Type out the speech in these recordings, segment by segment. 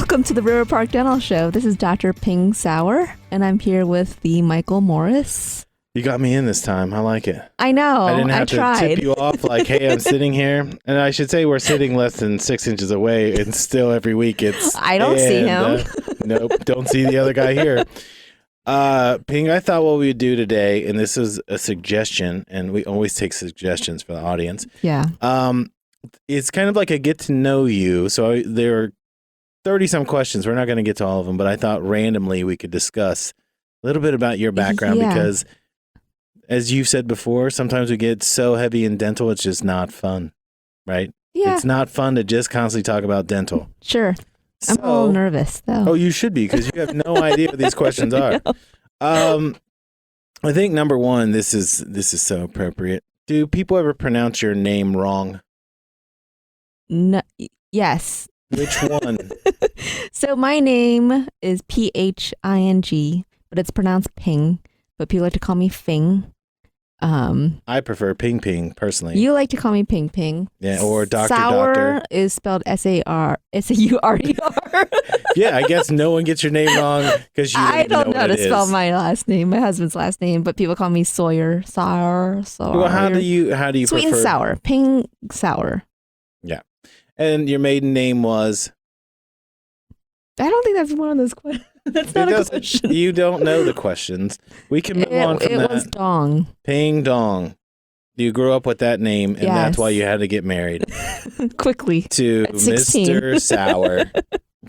Welcome to the River Park Dental Show. This is Dr. Phing Saurer, and I'm here with the Michael Morris. You got me in this time. I like it. I know. I didn't have tried. to tip you off like, hey, I'm sitting here. And I should say we're sitting less than 6 inches away, and still every week it's... I don't see him. Nope, don't see the other guy here. Phing, I thought what we'd do today, and this is a suggestion, and we always take suggestions for the audience. Yeah. It's kind of like a get to know you. So there are 30-some questions. We're not going to get to all of them, but I thought randomly we could discuss a little bit about your background because, as you've said before, sometimes we get so heavy in dental, it's just not fun, right? Yeah. It's not fun to just constantly talk about dental. Sure. I'm a little nervous, though. Oh, you should be, because you have no idea what these questions are. I think number one, this is so appropriate. Do people ever pronounce your name wrong? No. Yes. Which one? So my name is Phing, but it's pronounced Phing, but people like to call me Phing. I prefer Ping Ping, personally. You like to call me Ping Ping. Yeah, or Dr. Saurer Doctor. is spelled Saurer. Yeah, I guess no one gets your name wrong because you I don't know how to spell is. my last name, my husband's last name, but people call me Saurer. Well, how do you Sweet prefer? and sour. Phing Saurer. Yeah. And your maiden name was? I don't think that's one of those questions. That's not a question. You don't know the questions. We can move on from that. It was Dong. Ping Dong. You grew up with that name, and that's why you had to get married. Quickly. To Mr. Sauer.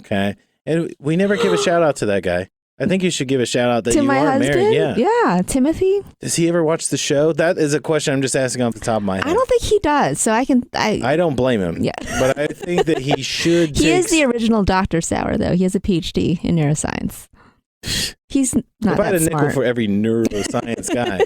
Okay. And we never give a shout out to that guy. I think you should give a shout out that you are married. Yeah. Yeah. Timothy. Does he ever watch the show? That is a question I'm just asking off the top of my head. I don't think he does. So I don't blame him. Yeah. But I think that he should. He is the original Dr. Sauer, though. He has a PhD in neuroscience. He's not about that a smart. nickel for every neuroscience guy.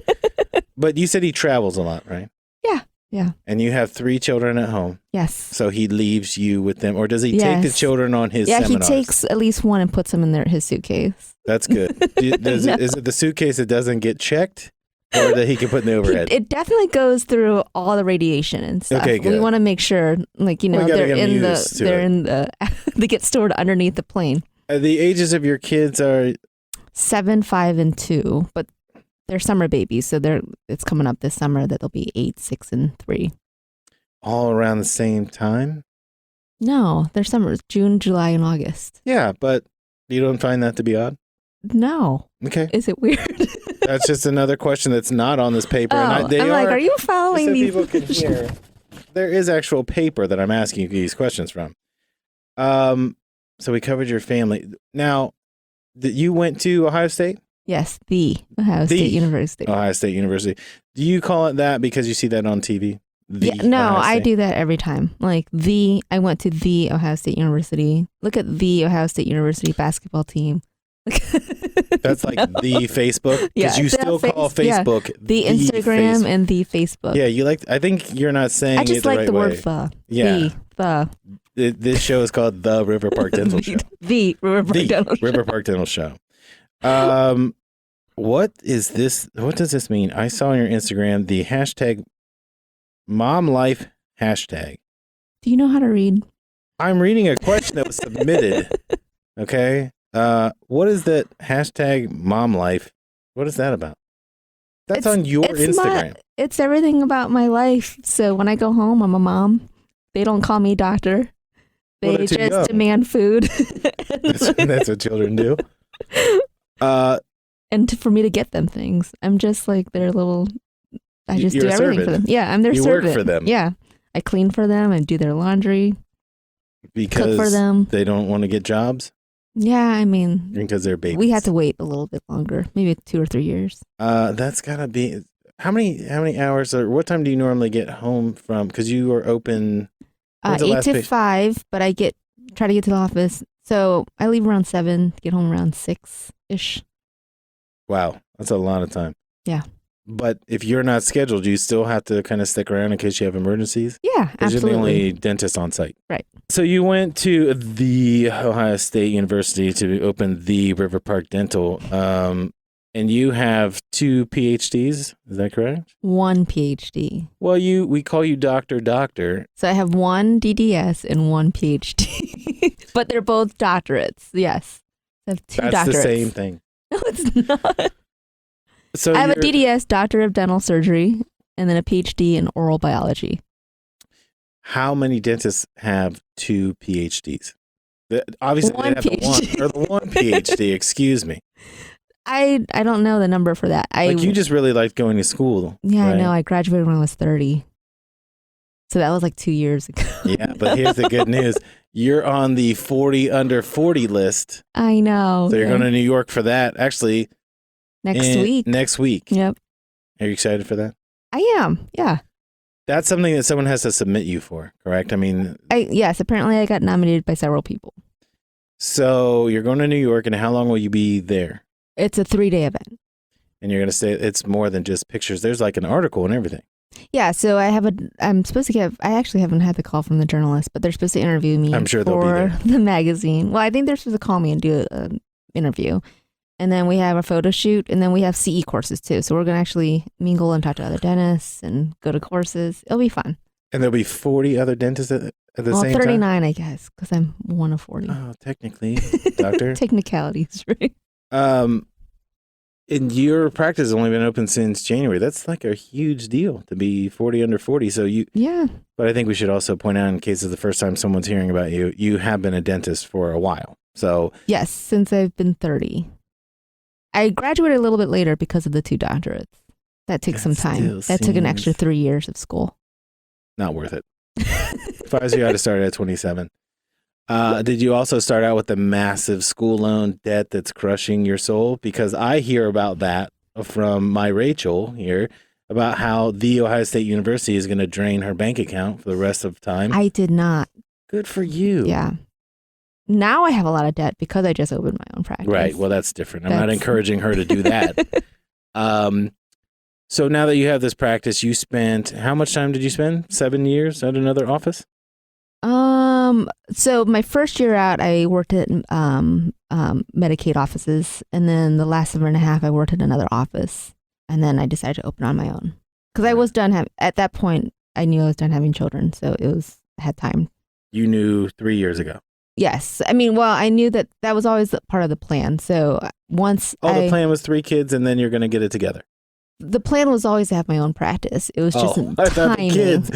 But you said he travels a lot, right? Yeah. Yeah. And you have 3 children at home. Yes. So he leaves you with them, or does he take the children on his seminars? He takes at least one and puts them in his suitcase. That's good. Is it the suitcase that doesn't get checked, or that he can put in the overhead? It definitely goes through all the radiation and stuff. Okay, good. We want to make sure, they get stored underneath the plane. The ages of your kids are 7, 5, and 2, but they're summer babies, so it's coming up this summer that they'll be 8, 6, and 3. All around the same time? No, they're summers, June, July, and August. Yeah, but you don't find that to be odd? No. Okay. Is it weird? That's just another question that's not on this paper. I'm like, are you following these? People can hear. There is actual paper that I'm asking you these questions from. So we covered your family. Now, you went to Ohio State? Yes, the Ohio State University. Ohio State University. Do you call it that because you see that on TV? I do that every time. Like I went to the Ohio State University. Look at the Ohio State University basketball team. That's like the Facebook? Because you still call Facebook the Instagram and the Facebook. Yeah, I think you're not saying it the right way. I just like the word the. Yeah. The. This show is called The River Park Dental Show. The River Park Dental Show. What is this? What does this mean? I saw on your Instagram the hashtag #MomLife hashtag. Do you know how to read? I'm reading a question that was submitted. Okay. What is that hashtag #MomLife? What is that about? That's on your Instagram. It's everything about my life. So when I go home, I'm a mom. They don't call me doctor. They just demand food. That's what children do. And for me to get them things, I'm just like their little. I just do everything for them. Yeah, I'm their servant. You work for them. Yeah, I clean for them and do their laundry. Because cook for them. They don't want to get jobs. Yeah, I mean, because they're babies. We had to wait a little bit longer, maybe 2 or 3 years. That's gotta be. How many hours or what time do you normally get home from? Because you are open. 8 to 5, but I try to get to the office. So I leave around 7, get home around 6-ish. Wow, that's a lot of time. Yeah. But if you're not scheduled, you still have to kind of stick around in case you have emergencies? Yeah, absolutely. Because you're the only dentist on site. Right. So you went to the Ohio State University to open the River Park Dental, and you have 2 PhDs. Is that correct? 1 PhD. Well, we call you Doctor. So I have 1 DDS and 1 PhD. But they're both doctorates. Yes. I have two That's doctorates. the same thing. No, it's not. So I have a DDS, Doctor of Dental Surgery, and then a PhD in oral biology. How many dentists have 2 PhDs? Obviously, they have the one PhD. Excuse me. I don't know the number for that. You just really liked going to school. Yeah, right? I know. I graduated when I was 30. So that was like 2 years ago. Yeah, but here's the good news. You're on the 40 under 40 list. I know. So you're going to New York for that. Actually, next week. Next week. Yep. Are you excited for that? I am. Yeah. That's something that someone has to submit you for, correct? I mean, yes, apparently I got nominated by several people. So you're going to New York, and how long will you be there? It's a 3-day event. And you're going to say it's more than just pictures. There's like an article and everything. Yeah, so I'm supposed to get, I actually haven't had the call from the journalist, but they're supposed to interview me I'm sure they'll be for there. the magazine. Well, I think they're supposed to call me and do an interview. And then we have a photo shoot, and then we have CE courses too. So we're going to actually mingle and talk to other dentists and go to courses. It'll be fun. And there'll be 40 other dentists at the same 39, time? I guess, because I'm one of 40. Oh, technically, doctor. Technicalities, right? And your practice has only been open since January. That's like a huge deal to be 40 under 40. So Yeah. But I think we should also point out, in case it's the first time someone's hearing about you, you have been a dentist for a while. So Yes, since I've been 30. I graduated a little bit later because of the 2 doctorates. That took some time. That took an extra 3 years of school. Not worth it. If I was you, I'd have started at 27. Did you also start out with the massive school loan debt that's crushing your soul? Because I hear about that from my Rachel here, about how the Ohio State University is going to drain her bank account for the rest of time. I did not. Good for you. Yeah. Now I have a lot of debt because I just opened my own practice. Right. Well, that's different. I'm not encouraging her to do that. So now that you have this practice, you spent, how much time did you spend? 7 years at another office? So my first year out, I worked at Medicaid offices, and then the last 7.5, I worked at another office, and then I decided to open on my own because I was done. At that point, I knew I was done having children, so I had time. You knew 3 years ago. Yes, I mean, well, I knew that was always part of the plan. So once the plan was 3 kids, and then you're going to get it together. The plan was always to have my own practice. It was just timing. I thought kids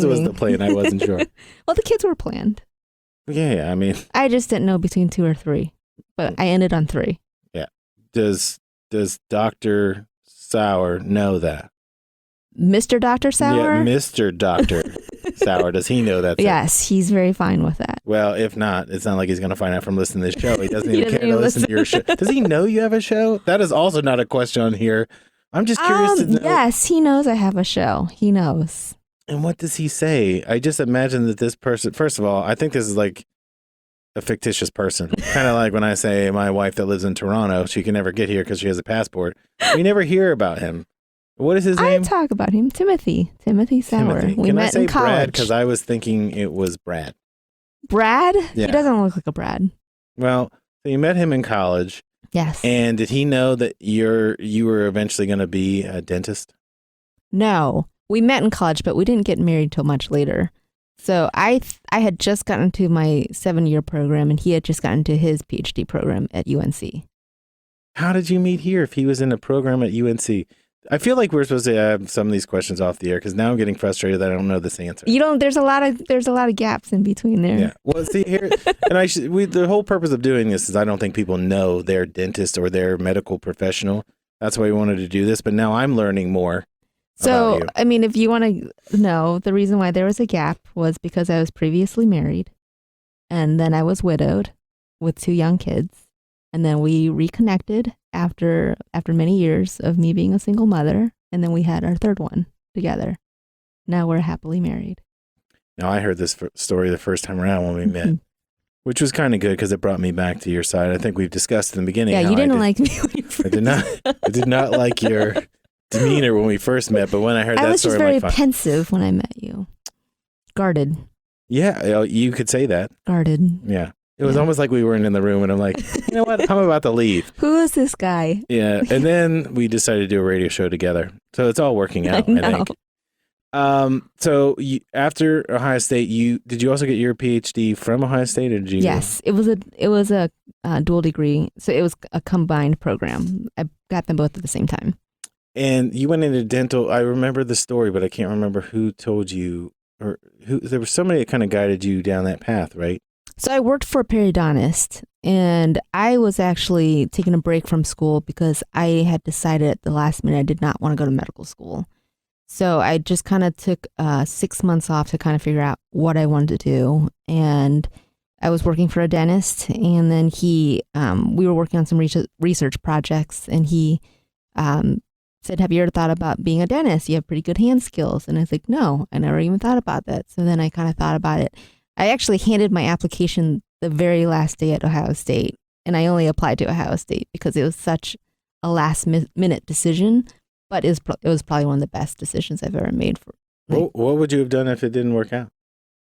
was the plan. I wasn't sure. Well, the kids were planned. Yeah, I mean, I just didn't know between 2 or 3, but I ended on 3. Yeah. Does Dr. Saurer know that? Mr. Dr. Saurer? Yeah, Mr. Dr. Saurer. Does he know that? Yes, he's very fine with that. Well, if not, it's not like he's going to find out from listening to this show. He doesn't even care to listen to your show. Does he know you have a show? That is also not a question on here. I'm just curious to know. Yes, he knows I have a show. He knows. And what does he say? I just imagine that this person, first of all, I think this is like a fictitious person. Kind of like when I say my wife that lives in Toronto, she can never get here because she has a passport. We never hear about him. What is his name? I talk about him. Timothy Saurer. We met in college. Brad? Because I was thinking it was Brad. Brad? Yeah. He doesn't look like a Brad. Well, so you met him in college. Yes. And did he know that you were eventually going to be a dentist? No. We met in college, but we didn't get married till much later. So I had just gotten to my 7-year program, and he had just gotten to his PhD program at UNC. How did you meet here if he was in a program at UNC? I feel like we're supposed to have some of these questions off the air because now I'm getting frustrated that I don't know this answer. There's a lot of gaps in between there. Yeah. Well, see here, and the whole purpose of doing this is I don't think people know their dentist or their medical professional. That's why we wanted to do this. But now I'm learning more. So, I mean, if you want to know, the reason why there was a gap was because I was previously married, and then I was widowed with 2 young kids. And then we reconnected after many years of me being a single mother. And then we had our 3rd one together. Now we're happily married. Now, I heard this story the first time around when we met, which was kind of good because it brought me back to your side. I think we've discussed in the beginning. Yeah, you didn't like me when you first I did not like your demeanor when we first met. But when I heard that story, I was just very pensive when I met you. Guarded. Yeah, you could say that. Guarded. Yeah. It was almost like we weren't in the room, and I'm like, you know what? I'm about to leave. Who is this guy? Yeah. And then we decided to do a radio show together. So it's all working out, I think. So after Ohio State, did you also get your PhD from Ohio State, or did you? Yes, it was a dual degree, so it was a combined program. I got them both at the same time. And you went into dental. I remember the story, but I can't remember who told you, or who. There was somebody that kind of guided you down that path, right? So I worked for a periodontist, and I was actually taking a break from school because I had decided at the last minute I did not want to go to medical school. So I just kind of took 6 months off to kind of figure out what I wanted to do. And I was working for a dentist, and then we were working on some research projects, and he said, have you ever thought about being a dentist? You have pretty good hand skills. And I was like, no, I never even thought about that. So then I kind of thought about it. I actually handed my application the very last day at Ohio State, and I only applied to Ohio State because it was such a last minute decision. But it was probably one of the best decisions I've ever made. What would you have done if it didn't work out?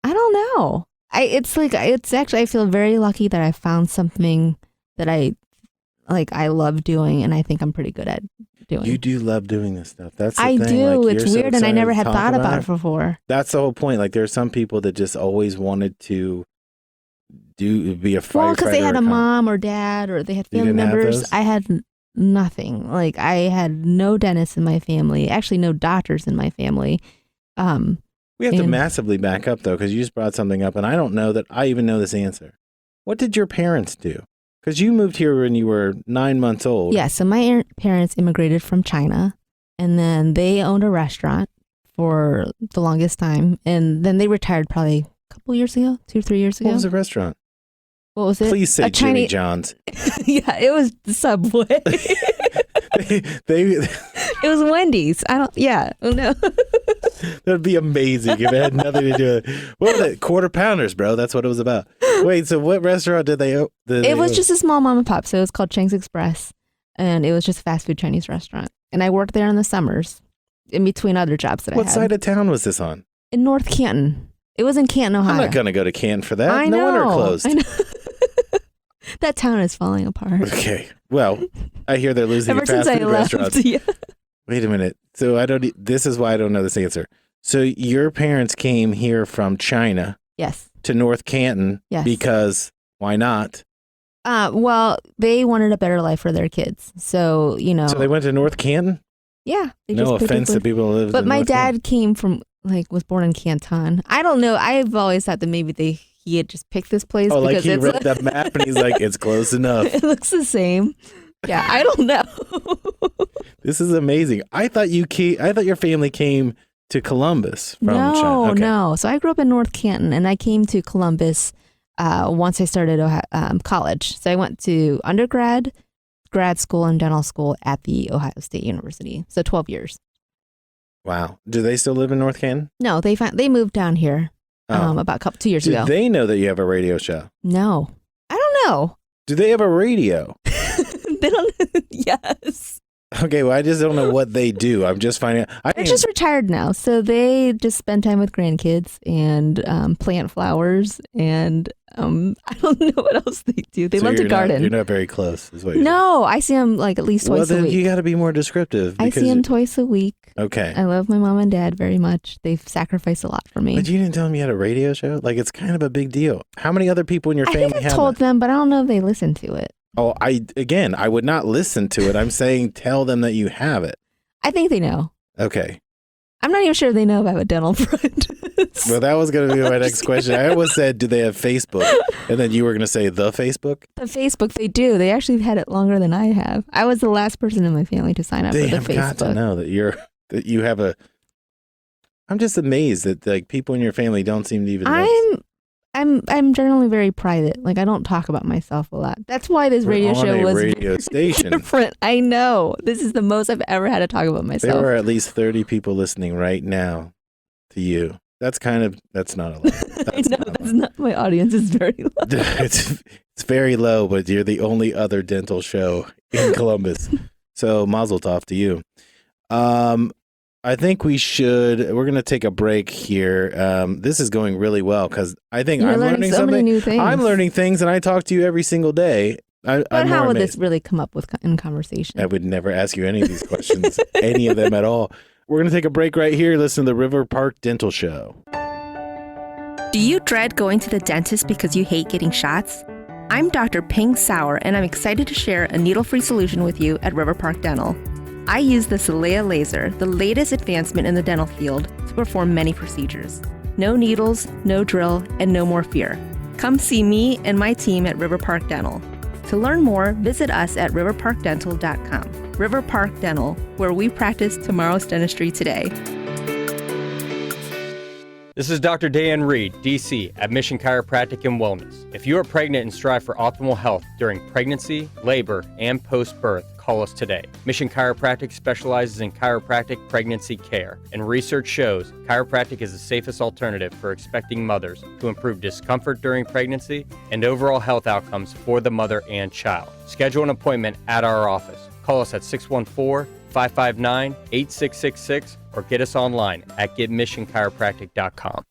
I don't know. It's actually, I feel very lucky that I found something that I love doing, and I think I'm pretty good at doing. You do love doing this stuff. That's the I thing. do. Like, It's weird, and I never had thought about it before. That's the whole point. Like, there are some people that just always wanted to be a firefighter. Well, because they had a mom or dad, or they had family members. I had nothing. Like, I had no dentists in my family. Actually, no doctors in my family. We have to massively back up, though, because you just brought something up, and I don't know that I even know this answer. What did your parents do? Because you moved here when you were 9 months old. Yeah, so my parents immigrated from China, and then they owned a restaurant for the longest time, and then they retired probably a couple years ago, 2 or 3 years ago. What was the restaurant? What was it? Please say Jimmy John's. Yeah, it was the Subway. It was Wendy's. Oh no. That'd be amazing if it had nothing to do with it. What was it? Quarter Pounders, bro. That's what it was about. Wait, so what restaurant did they open? It was just a small mom and pop, so it was called Chang's Express, and it was just a fast food Chinese restaurant. And I worked there in the summers, in between other jobs that I had. What side of town was this on? In North Canton. It was in Canton, Ohio. I'm not going to go to Canton for that. I know. No wonder it closed. I know. That town is falling apart. Okay. Well, I hear they're losing fast food restaurants. Yeah. Wait a minute. So this is why I don't know this answer. So your parents came here from China. Yes. To North Canton. Yes. Because why not? Well, they wanted a better life for their kids. So, So they went to North Canton? Yeah. No offense to people who live in But my North dad Canton. came from, was born in Canton. I don't know. I've always thought that maybe he had just picked this place. Oh, like because he read that map and he's like, it's close enough. It looks the same. Yeah, I don't know. This is amazing. I thought your family came to Columbus from China. Okay. No. So I grew up in North Canton, and I came to Columbus once I started college. So I went to undergrad, grad school, and dental school at the Ohio State University. So 12 years. Wow. Do they still live in North Canton? No, they moved down here about 2 years ago. Do they know that you have a radio show? No. I don't know. Do they have a radio? They don't. Yes. Okay, well, I just don't know what they do. I'm just finding out. They're just retired now. So they just spend time with grandkids and plant flowers. And I don't know what else they do. They love to garden. You're not very close, is what you're saying. I see them like at least twice a week. Well, then you got to be more descriptive. I see them twice a week. Okay. I love my mom and dad very much. They've sacrificed a lot for me. But you didn't tell them you had a radio show? Like, it's kind of a big deal. How many other people in your family have I told them, but I don't know if they listen to it. Oh, I would not listen to it. I'm saying tell them that you have it. I think they know. Okay. I'm not even sure if they know if I have a dental friend. Well, that was going to be my next question. I almost said, do they have Facebook? And then you were going to say the Facebook? The Facebook, they do. They actually had it longer than I have. I was the last person in my family to sign up for the Facebook. They have got to know that you have a... I'm just amazed that like people in your family don't seem to even know. I'm generally very private. Like, I don't talk about myself a lot. That's why this radio show was radio station. Different. I know. This is the most I've ever had to talk about myself. There are at least 30 people listening right now to you. That's not a lot. I know, that's not my audience. It's very low. It's very low, but you're the only other dental show in Columbus. So mazel tov to you. I think we're going to take a break here. This is going really well because I think I'm learning so something. Many new things. I'm learning things and I talk to you every single day. But how would this really come up in conversation? I would never ask you any of these questions, any of them at all. We're going to take a break right here. Listen to the River Park Dental Show. Do you dread going to the dentist because you hate getting shots? I'm Dr. Phing Saurer, and I'm excited to share a needle-free solution with you at River Park Dental. I use the Saurer laser, the latest advancement in the dental field, to perform many procedures. No needles, no drill, and no more fear. Come see me and my team at River Park Dental. To learn more, visit us at riverparkdental.com. River Park Dental, where we practice tomorrow's dentistry today. This is Dr. Dan Reed, DC, at Mission Chiropractic and Wellness. If you are pregnant and strive for optimal health during pregnancy, labor, and post-birth, call us today. Mission Chiropractic specializes in chiropractic pregnancy care, and research shows chiropractic is the safest alternative for expecting mothers to improve discomfort during pregnancy and overall health outcomes for the mother and child. Schedule an appointment at our office. Call us at 614-559-8666 or get us online at getmissionchiropractic.com.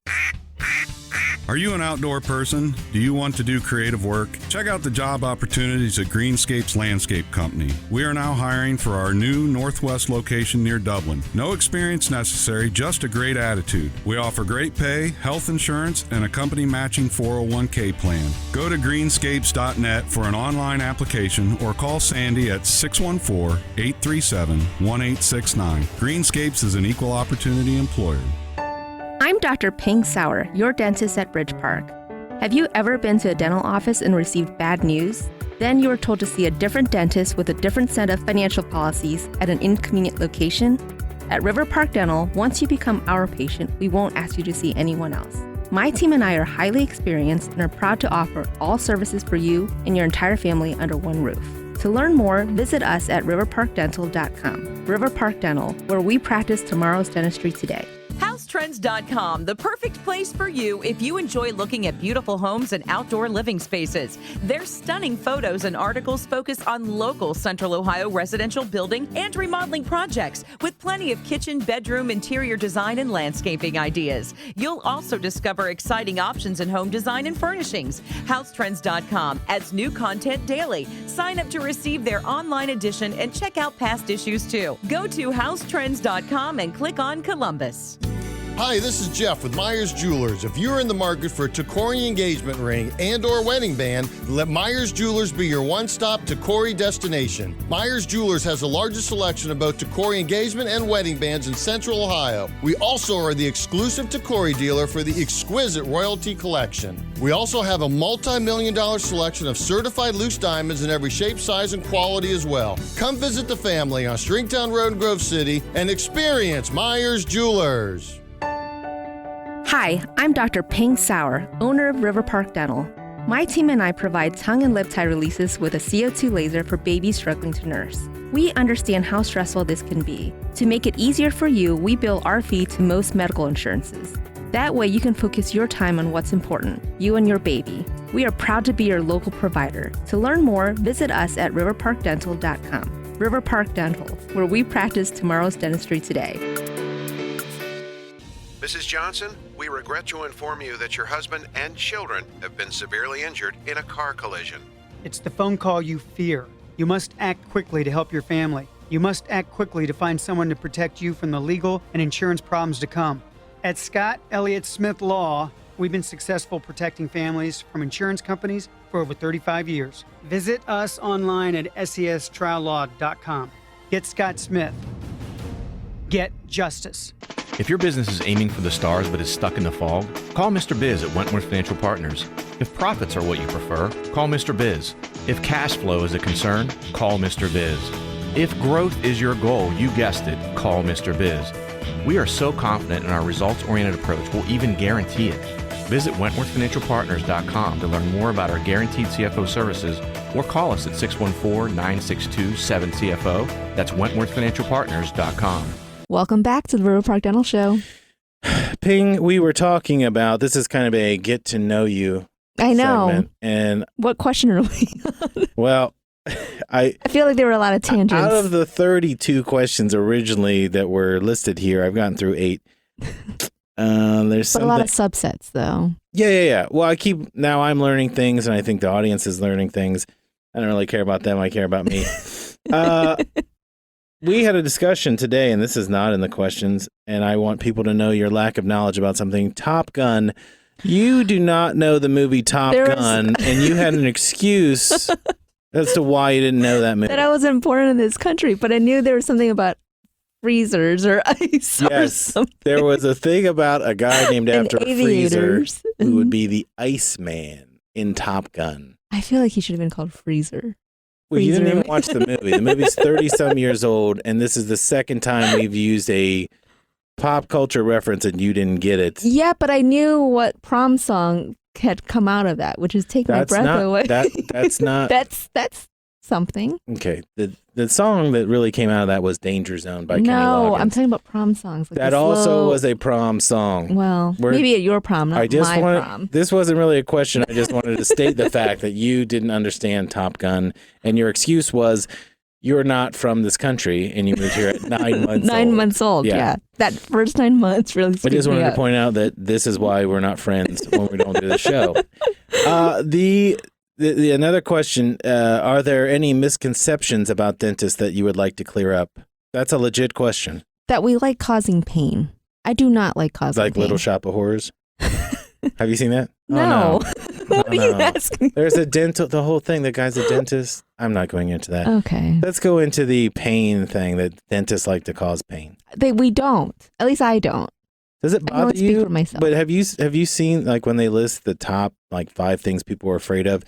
Are you an outdoor person? Do you want to do creative work? Check out the job opportunities at Greenscapes Landscape Company. We are now hiring for our new Northwest location near Dublin. No experience necessary, just a great attitude. We offer great pay, health insurance, and a company matching 401k plan. Go to greenscapes.net for an online application or call Sandy at 614-837-1869. Greenscapes is an equal opportunity employer. I'm Dr. Phing Saurer, your dentist at Bridge Park. Have you ever been to a dental office and received bad news? Then you were told to see a different dentist with a different set of financial policies at an inconvenient location? At River Park Dental, once you become our patient, we won't ask you to see anyone else. My team and I are highly experienced and are proud to offer all services for you and your entire family under one roof. To learn more, visit us at riverparkdental.com. River Park Dental, where we practice tomorrow's dentistry today. HouseTrends.com, the perfect place for you if you enjoy looking at beautiful homes and outdoor living spaces. Their stunning photos and articles focus on local Central Ohio residential building and remodeling projects with plenty of kitchen, bedroom, interior design, and landscaping ideas. You'll also discover exciting options in home design and furnishings. HouseTrends.com adds new content daily. Sign up to receive their online edition and check out past issues too. Go to HouseTrends.com and click on Columbus. Hi, this is Jeff with Myers Jewelers. If you're in the market for a Tacori engagement ring and or wedding band, let Myers Jewelers be your one-stop Tacori destination. Myers Jewelers has the largest selection of both Tacori engagement and wedding bands in Central Ohio. We also are the exclusive Tacori dealer for the exquisite Royalty Collection. We also have a multi-million-dollar selection of certified loose diamonds in every shape, size, and quality as well. Come visit the family on Stringtown Road in Grove City and experience Myers Jewelers. Hi, I'm Dr. Phing Saurer, owner of River Park Dental. My team and I provide tongue and lip tie releases with a CO2 laser for babies struggling to nurse. We understand how stressful this can be. To make it easier for you, we bill our fee to most medical insurances. That way you can focus your time on what's important, you and your baby. We are proud to be your local provider. To learn more, visit us at riverparkdental.com. River Park Dental, where we practice tomorrow's dentistry today. Mrs. Johnson, we regret to inform you that your husband and children have been severely injured in a car collision. It's the phone call you fear. You must act quickly to help your family. You must act quickly to find someone to protect you from the legal and insurance problems to come. At Scott Elliott Smith Law, we've been successful protecting families from insurance companies for over 35 years. Visit us online at sestriallaw.com. Get Scott Smith. Get justice. If your business is aiming for the stars but is stuck in the fog, call Mr. Biz at Wentworth Financial Partners. If profits are what you prefer, call Mr. Biz. If cash flow is a concern, call Mr. Biz. If growth is your goal, you guessed it, call Mr. Biz. We are so confident in our results-oriented approach, we'll even guarantee it. Visit WentworthFinancialPartners.com to learn more about our guaranteed CFO services or call us at 614-962-7CFO. That's WentworthFinancialPartners.com. Welcome back to the River Park Dental Show. Phing, we were talking about, this is kind of a get to know you I know. segment. And what question are we on? well, I feel like there were a lot of tangents. Out of the 32 questions originally that were listed here, I've gotten through 8. There's a lot of subsets, though. Yeah. Well, I'm learning things, and I think the audience is learning things. I don't really care about them. I care about me. we had a discussion today, and this is not in the questions, and I want people to know your lack of knowledge about something. Top Gun. You do not know the movie Top Gun, and you had an excuse as to why you didn't know that movie. That I wasn't born in this country, but I knew there was something about freezers or ice or something. There was a thing about a guy named after a freezer who would be the Iceman in Top Gun. I feel like he should have been called Freezer. Well, you didn't even watch the movie. The movie's 30-some years old, and this is the second time we've used a pop culture reference and you didn't get it. Yeah, but I knew what prom song had come out of that, which is Take My Breath Away. That's not... That's something. Okay. The song that really came out of that was Danger Zone by Kenny No, Loggins. I'm talking about prom songs. Like that also was a prom song. Well, maybe at your prom, not my prom. This wasn't really a question. I just wanted to state the fact that you didn't understand Top Gun, and your excuse was you're not from this country, and you moved here at 9 months old. 9 months old, yeah. That first 9 months really screwed me up. I just wanted to point out that this is why we're not friends when we don't do the show. Another question, are there any misconceptions about dentists that you would like to clear up? That's a legit question. That we like causing pain. I do not like causing pain. Like Little Shop of Horrors? Have you seen that? No. Oh, no. What are you asking? There's the whole thing. The guy's a dentist. I'm not going into that. Okay. Let's go into the pain thing that dentists like to cause pain. We don't. At least I don't. Does it bother I don't you? Speak for myself. But have you seen like when they list the top like 5 things people are afraid of?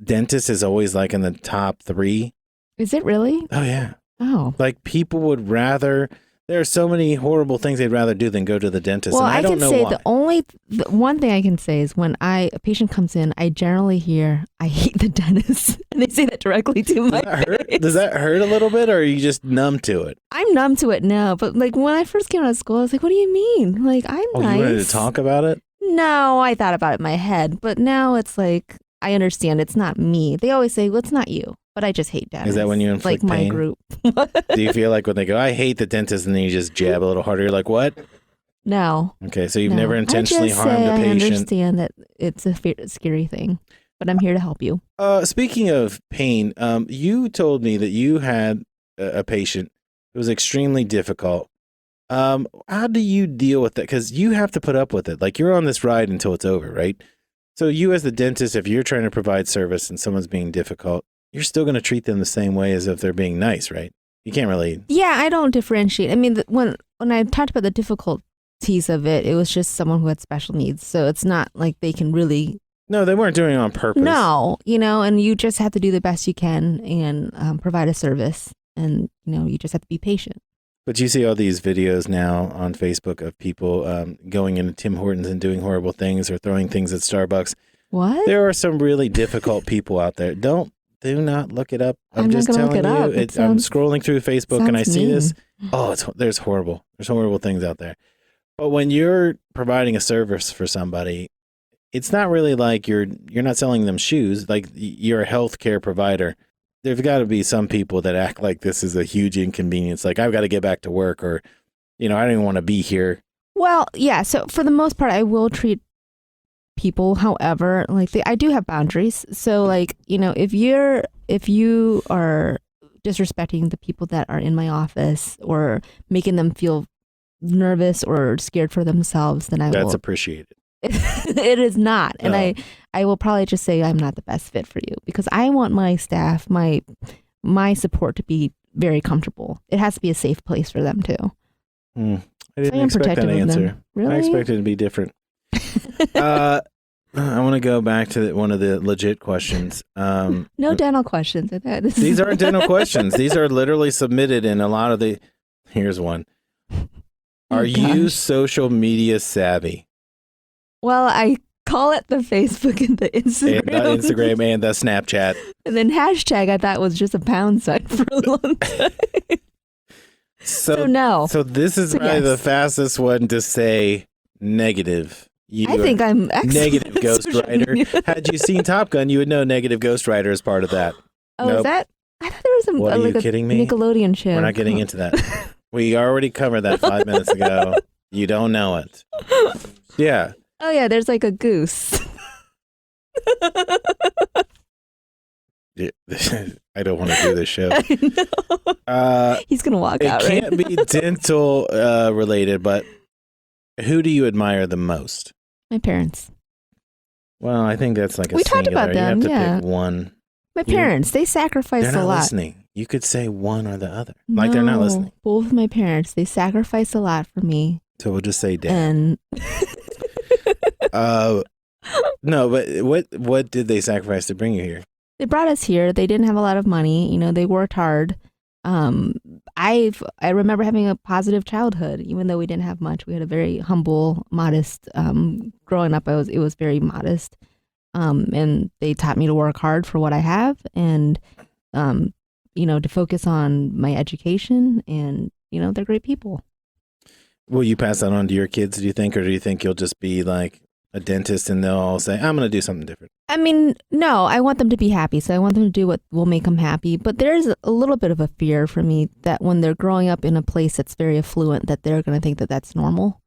Dentist is always like in the top 3. Is it really? Oh yeah. Oh. Like people would rather. There are so many horrible things they'd rather do than go to the dentist. Well, and I don't know why. The one thing I can say is when a patient comes in, I generally hear, I hate the dentist. And they say that directly to my face. Does that hurt a little bit, or are you just numb to it? I'm numb to it now. But like when I first came out of school, I was like, what do you mean? Like, I'm nice. You wanted to talk about it? No, I thought about it in my head. But now it's like, I understand it's not me. They always say, well, it's not you. But I just hate dentists. Is that when you inflict pain? Like my pain? group. Do you feel like when they go, I hate the dentist, and then you just jab a little harder, you're like, what? No. Okay, so you've never intentionally harmed a patient. I understand that it's a scary thing, but I'm here to help you. Speaking of pain, you told me that you had a patient who was extremely difficult. How do you deal with that? Because you have to put up with it. Like, you're on this ride until it's over, right? So you as the dentist, if you're trying to provide service and someone's being difficult, you're still going to treat them the same way as if they're being nice, right? You can't really. Yeah, I don't differentiate. I mean, when I talked about the difficulties of it, it was just someone who had special needs. So it's not like they can really. No, they weren't doing it on purpose. No, and you just have to do the best you can and provide a service. And, you just have to be patient. But you see all these videos now on Facebook of people going into Tim Hortons and doing horrible things or throwing things at Starbucks. What? There are some really difficult people out there. Do not look it up. I'm just telling you. I'm scrolling through Facebook and I see this. Oh, there's horrible things out there. But when you're providing a service for somebody, it's not really like you're not selling them shoes. Like, you're a healthcare provider. There's got to be some people that act like this is a huge inconvenience. Like, I've got to get back to work, or, I don't even want to be here. Well, yeah. So for the most part, I will treat people. However, like I do have boundaries. So like, if you are disrespecting the people that are in my office or making them feel nervous or scared for themselves, then That's appreciated. It is not. And I will probably just say I'm not the best fit for you, because I want my staff, my support to be very comfortable. It has to be a safe place for them too. I didn't expect that answer. Really? I expected it to be different. I want to go back to one of the legit questions. No dental questions. These aren't dental questions. These are literally submitted in a lot of the. Here's one. Are you social media savvy? Well, I call it the Facebook and the Instagram. And the Instagram and the Snapchat. And then hashtag I thought was just a pound sign for a long time. So no. So this is probably the fastest one to say negative. I think I'm excellent. Negative Ghost Rider. Had you seen Top Gun, you would know Negative Ghost Rider is part of that. Oh, nope. Is that? I thought there was What, are you kidding me? Nickelodeon show. We're not getting into that. We already covered that 5 minutes ago. You don't know it. Yeah. Oh, yeah, there's like a goose. I don't want to do this show. He's going to walk out, right? It can't be dental related, but who do you admire the most? My parents. Well, I think that's like a We singular. talked about them, You have to yeah. pick one. My parents, they sacrificed They're not a lot. listening. You could say one or the other. Like they're not listening. Both my parents, they sacrificed a lot for me. So we'll just say dad. And no, but what did they sacrifice to bring you here? they brought us here. They didn't have a lot of money. You know, they worked hard. I remember having a positive childhood, even though we didn't have much. We had a very humble, modest. Growing up, it was very modest. And they taught me to work hard for what I have, and to focus on my education. And they're great people. Will you pass that on to your kids, do you think, or do you think you'll just be like a dentist and they'll all say, I'm going to do something different? I mean, no, I want them to be happy. So I want them to do what will make them happy. But there's a little bit of a fear for me that when they're growing up in a place that's very affluent, that they're going to think that that's normal,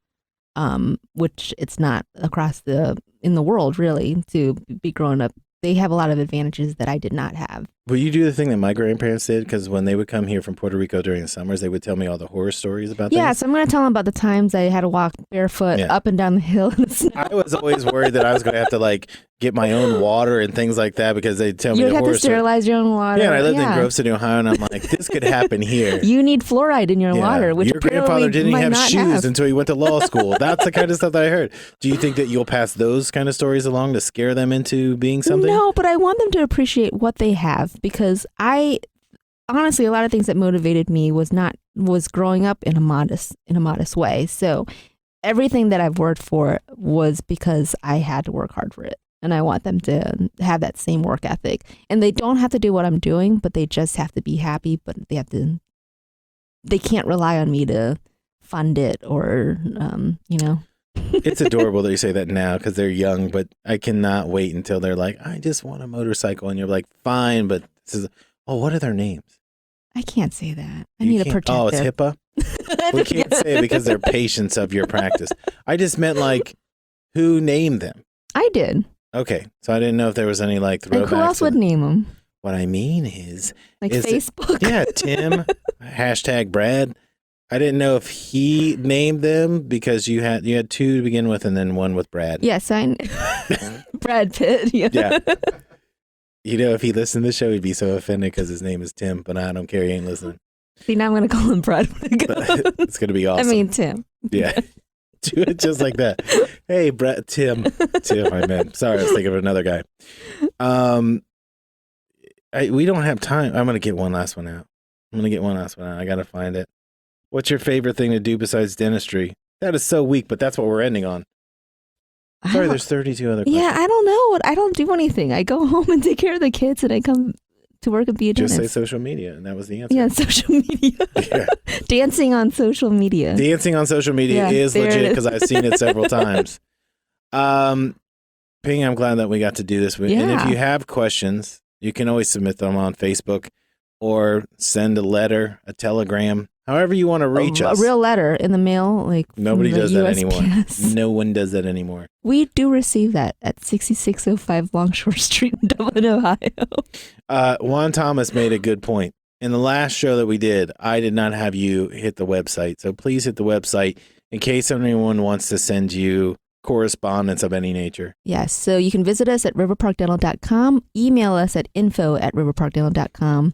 which it's not in the world, really, to be growing up. They have a lot of advantages that I did not have. Will you do the thing that my grandparents did? Because when they would come here from Puerto Rico during the summers, they would tell me all the horror stories about Yeah, things. so I'm going to tell them about the times I had to walk barefoot up and down the hill in the snow. I was always worried that I was going to have to get my own water and things like that because they'd tell me You'd the have horror to sterilize your own water. Yeah, and I lived in Grove City, Ohio, and I'm like, this could happen here. You need fluoride in your water, which your grandfather didn't have shoes until he went to law school. That's the kind of stuff that I heard. Do you think that you'll pass those kind of stories along to scare them into being something? No, but I want them to appreciate what they have, because honestly, a lot of things that motivated me was growing up in a modest way. So everything that I've worked for was because I had to work hard for it. And I want them to have that same work ethic. And they don't have to do what I'm doing, but they just have to be happy. But they can't rely on me to fund it or. It's adorable that you say that now because they're young, but I cannot wait until they're like, I just want a motorcycle. And you're like, fine, but what are their names? I can't say that. I need to protect them. Oh, it's HIPAA? We can't say it because they're patients of your practice. I just meant who named them? I did. Okay, so I didn't know if there was any throwbacks. Like who else would name them? What I mean is Facebook. Tim, hashtag Brad. I didn't know if he named them because you had two to begin with and then one with Brad. Yes, Brad Pitt. Yeah. If he listened to the show, he'd be so offended because his name is Tim, but I don't care. He ain't listening. See, now I'm going to call him Brad. It's going to be awesome. I mean, Tim. Yeah. Do it just like that. Hey, Brad, Tim, I meant. Sorry, I was thinking of another guy. We don't have time. I'm going to get one last one out. I got to find it. What's your favorite thing to do besides dentistry? That is so weak, but that's what we're ending on. Sorry, there's 32 other questions. Yeah, I don't know. I don't do anything. I go home and take care of the kids, and I come to work and be a dentist. Just say social media, and that was the answer. Yeah, social media. Yeah. Dancing on social media. Dancing on social media is legit because I've seen it several times. Phing, I'm glad that we got to do this. Yeah. And if you have questions, you can always submit them on Facebook or send a letter, a telegram, however you want to reach us. A real letter in the mail. Nobody does that anymore. USPS. No one does that anymore. We do receive that at 6605 Longshore Street in Dublin, Ohio. Juan Thomas made a good point. In the last show that we did, I did not have you hit the website. So please hit the website in case anyone wants to send you correspondence of any nature. Yes. So you can visit us at riverparkdental.com, email us at info@riverparkdental.com,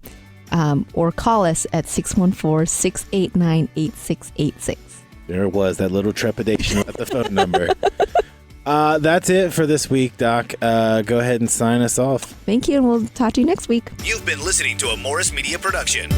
or call us at 614-689-8686. There it was, that little trepidation at the phone number. That's it for this week, Doc. Go ahead and sign us off. Thank you, and we'll talk to you next week. You've been listening to a Morris Media production.